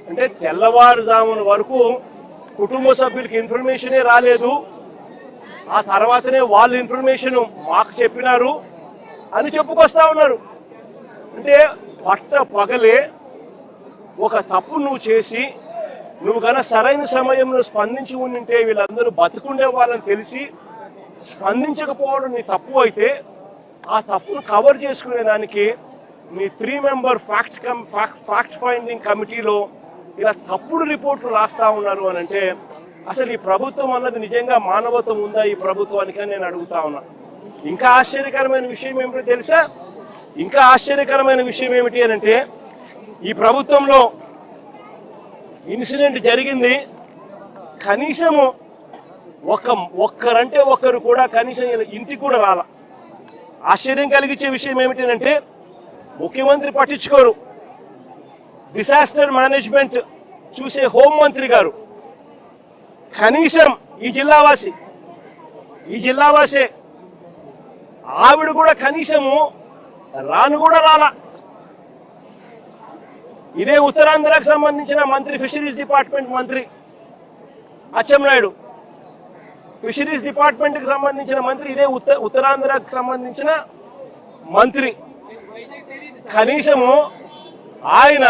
అంటే తెల్లవారుజామున వరకు కుటుంబ సభ్యులకి ఇన్ఫర్మేషనే రాలేదు, ఆ తర్వాతనే వాళ్ళు ఇన్ఫర్మేషన్ మాకు చెప్పినారు అని చెప్పుకొస్తా ఉన్నారు. అంటే పట్ట పగలే ఒక తప్పు నువ్వు చేసి నువ్వు కన్నా సరైన సమయంలో స్పందించి ఉండింటే వీళ్ళందరూ బతుకుండే వాళ్ళని తెలిసి స్పందించకపోవడం నీ తప్పు అయితే ఆ తప్పును కవర్ చేసుకునే దానికి మీ 3 మెంబర్ ఫ్యాక్ట్ ఫైండింగ్ కమిటీలో ఇలా తప్పుడు రిపోర్ట్లు రాస్తా ఉన్నారు అని అంటే అసలు ఈ ప్రభుత్వం అన్నది నిజంగా మానవత్వం ఉందా ఈ ప్రభుత్వానికి అని నేను అడుగుతా ఉన్నా. ఇంకా ఆశ్చర్యకరమైన విషయం ఏమిటో తెలుసా? ఇంకా ఆశ్చర్యకరమైన విషయం ఏమిటి అని అంటే ఈ ప్రభుత్వంలో ఇన్సిడెంట్ జరిగింది, కనీసము ఒక్కరంటే ఒక్కరు కూడా కనీసం ఇంటికి కూడా రాల. ఆశ్చర్యం కలిగించే విషయం ఏమిటంటే ముఖ్యమంత్రి పట్టించుకోరు, డిసాస్టర్ మేనేజ్మెంట్ చూసే హోంమంత్రి గారు కనీసం ఈ జిల్లావాసే ఆవిడ కూడా కనీసము రాను కూడా రాలా. ఇదే ఉత్తరాంధ్రకు సంబంధించిన మంత్రి, ఫిషరీస్ డిపార్ట్మెంట్ మంత్రి అచ్చెన్నాయుడు, ఫిషరీస్ డిపార్ట్మెంట్కి సంబంధించిన మంత్రి, ఇదే ఉత్తరాంధ్రకు సంబంధించిన మంత్రి, కనీసము ఆయన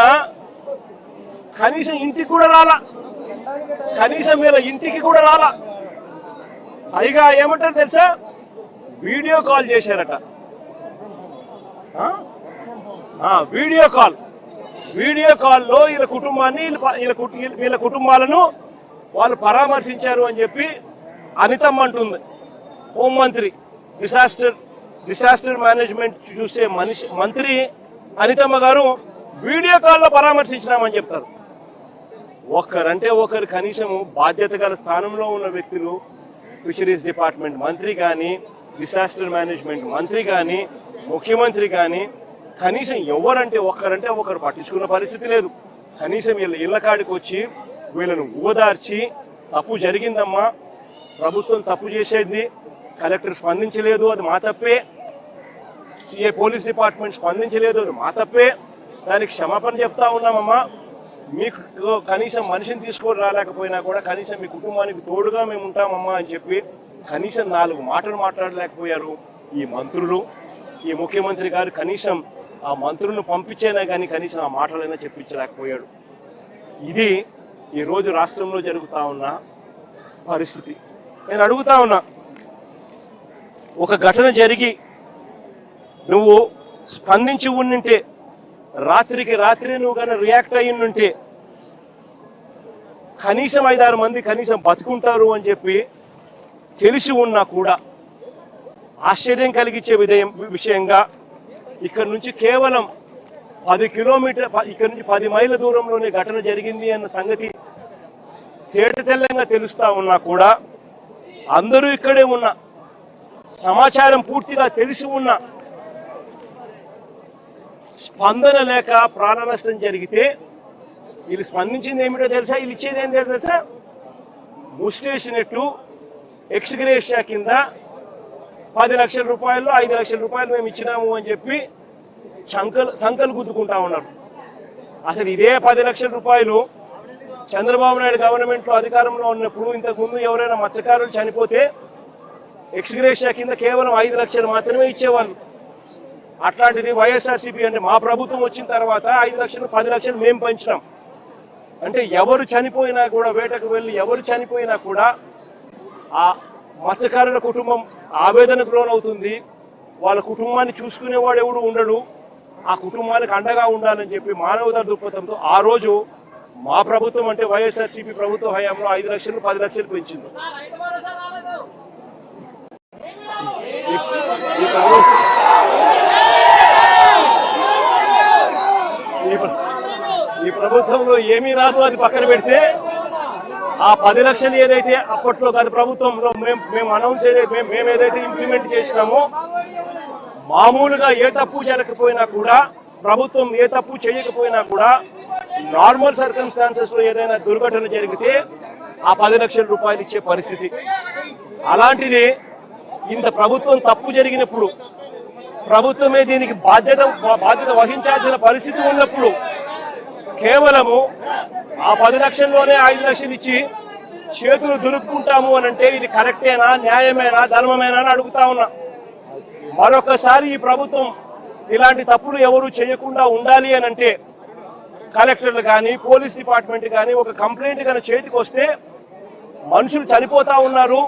కనీసం ఇంటికి కూడా రాలా, కనీసం వీళ్ళ ఇంటికి కూడా రాలా. పైగా ఏమంటారు తెలుసా? వీడియో కాల్ చేశారట. వీడియో కాల్లో వీళ్ళ కుటుంబాలను వాళ్ళు పరామర్శించారు అని చెప్పి అనితమ్మ అంటుంది. హోంమంత్రి, డిసాస్టర్ మేనేజ్మెంట్ చూసే మంత్రి అనితమ్మ గారు వీడియో కాల్లో పరామర్శించినామని చెప్తారు. ఒక్కరంటే ఒకరు కనీసము బాధ్యత గల స్థానంలో ఉన్న వ్యక్తులు, ఫిషరీస్ డిపార్ట్మెంట్ మంత్రి కానీ, డిసాస్టర్ మేనేజ్మెంట్ మంత్రి కానీ, ముఖ్యమంత్రి కానీ కనీసం ఎవరంటే ఒకరు పట్టించుకున్న పరిస్థితి లేదు. కనీసం వీళ్ళ ఇళ్ల కాడికి వచ్చి వీళ్ళను ఓదార్చి తప్పు జరిగిందమ్మా, ప్రభుత్వం తప్పు చేసేది, కలెక్టర్ స్పందించలేదు, అది మా తప్పే, సిఐ పోలీస్ డిపార్ట్మెంట్ స్పందించలేదు, అది మా తప్పే, దానికి క్షమాపణ చెప్తా ఉన్నామమ్మా, మీకు కనీసం మనిషిని తీసుకొని రాలేకపోయినా కూడా కనీసం మీ కుటుంబానికి తోడుగా మేము ఉంటామమ్మా అని చెప్పి కనీసం 4 మాటలు మాట్లాడలేకపోయారు ఈ మంత్రులు. ఈ ముఖ్యమంత్రి గారు కనీసం ఆ మంత్రులను పంపించేనా కానీ కనీసం ఆ మాటలైనా చెప్పించలేకపోయాడు. ఇది ఈరోజు రాష్ట్రంలో జరుగుతూ ఉన్న పరిస్థితి. నేను అడుగుతా ఉన్నా, ఒక ఘటన జరిగి నువ్వు స్పందించి ఉండింటే, రాత్రికి రాత్రి నువ్వు కానీ రియాక్ట్ అయ్యి ఉంటే కనీసం 5-6 మంది కనీసం బతుకుంటారు అని చెప్పి తెలిసి ఉన్నా కూడా ఆశ్చర్యం కలిగించే విషయంగా ఇక్కడ నుంచి కేవలం 10 కిలోమీటర్, ఇక్కడ నుంచి 10 మైళ్ళ దూరంలోనే ఘటన జరిగింది అన్న సంగతి తేటతెల్లంగా తెలుస్తా ఉన్నా కూడా అందరూ ఇక్కడే ఉన్న సమాచారం పూర్తిగా తెలిసి ఉన్న స్పందన లేక ప్రాణ నష్టం జరిగితే వీళ్ళు స్పందించింది ఏమిటో తెలుసా? వీళ్ళు ఇచ్చేది ఏం తెలుసా? ముస్టేసినట్టు ఎక్స్గ్రేషియా కింద 10 లక్షల రూపాయలు 5 లక్షల రూపాయలు మేము ఇచ్చినాము అని చెప్పి సంకలు గుద్దుకుంటా ఉన్నారు. అసలు ఇదే 10 లక్షల రూపాయలు చంద్రబాబు నాయుడు గవర్నమెంట్లో అధికారంలో ఉన్నప్పుడు ఇంతకుముందు ఎవరైనా మత్స్యకారులు చనిపోతే ఎక్స్గ్రేషియా కింద కేవలం 5 లక్షలు మాత్రమే ఇచ్చేవాళ్ళు. అట్లాంటిది వైఎస్ఆర్సీపీ అంటే మా ప్రభుత్వం వచ్చిన తర్వాత 5 లక్షలు 10 లక్షలు మేము పెంచినాం. అంటే ఎవరు చనిపోయినా కూడా, వేటకు వెళ్ళి ఎవరు చనిపోయినా కూడా ఆ మత్స్యకారుల కుటుంబం ఆవేదనకు లోనవుతుంది. వాళ్ళ కుటుంబాన్ని చూసుకునేవాడు ఎవడు ఉండడు, ఆ కుటుంబానికి అండగా ఉండాలని చెప్పి మానవతా దృక్పథంతో ఆ రోజు మా ప్రభుత్వం అంటే వైఎస్ఆర్సీపీ ప్రభుత్వ హయాంలో 5 లక్షలు 10 లక్షలు పెంచింది. ఈ ప్రభుత్వంలో ఏమీ రాదు, అది పక్కన పెడితే ఆ 10 లక్షలు ఏదైతే అప్పట్లో గత ప్రభుత్వంలో మేము అనౌన్స్ మేము ఏదైతే ఇంప్లిమెంట్ చేసినామో, మామూలుగా ఏ తప్పు జరగకపోయినా కూడా, ప్రభుత్వం ఏ తప్పు చేయకపోయినా కూడా నార్మల్ సర్కమ్స్టాన్సెస్ లో ఏదైనా దుర్ఘటన జరిగితే ఆ 10 లక్షల రూపాయలు ఇచ్చే పరిస్థితి. అలాంటిది ఇంత ప్రభుత్వం తప్పు జరిగినప్పుడు, ప్రభుత్వమే దీనికి బాధ్యత వహించాల్సిన పరిస్థితి ఉన్నప్పుడు కేవలము ఆ 10 లక్షల్లోనే 5 లక్షలు ఇచ్చి చేతులు దులుపుకుంటాము అని అంటే ఇది కరెక్టేనా, న్యాయమేనా, ధర్మమేనా అని అడుగుతా ఉన్నా. మరొకసారి ఈ ప్రభుత్వం ఇలాంటి తప్పులు ఎవరు చేయకుండా ఉండాలి అని అంటే కలెక్టర్లు కానీ పోలీస్ డిపార్ట్మెంట్ కానీ ఒక కంప్లైంట్ కానీ చేతికి వస్తే మనుషులు చనిపోతా ఉన్నారు,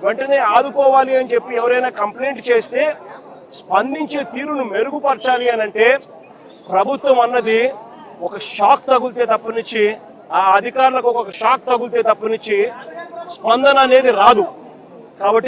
వెంటనే ఆదుకోవాలి అని చెప్పి ఎవరైనా కంప్లైంట్ చేస్తే స్పందించే తీరును మెరుగుపరచాలి అని అంటే ప్రభుత్వం అన్నది ఒక షాక్ తగిలితే తప్పనిచ్చి, ఆ అధికారులకు ఒక షాక్ తగిలితే తప్పనిచ్చి స్పందన అనేది రాదు. కాబట్టి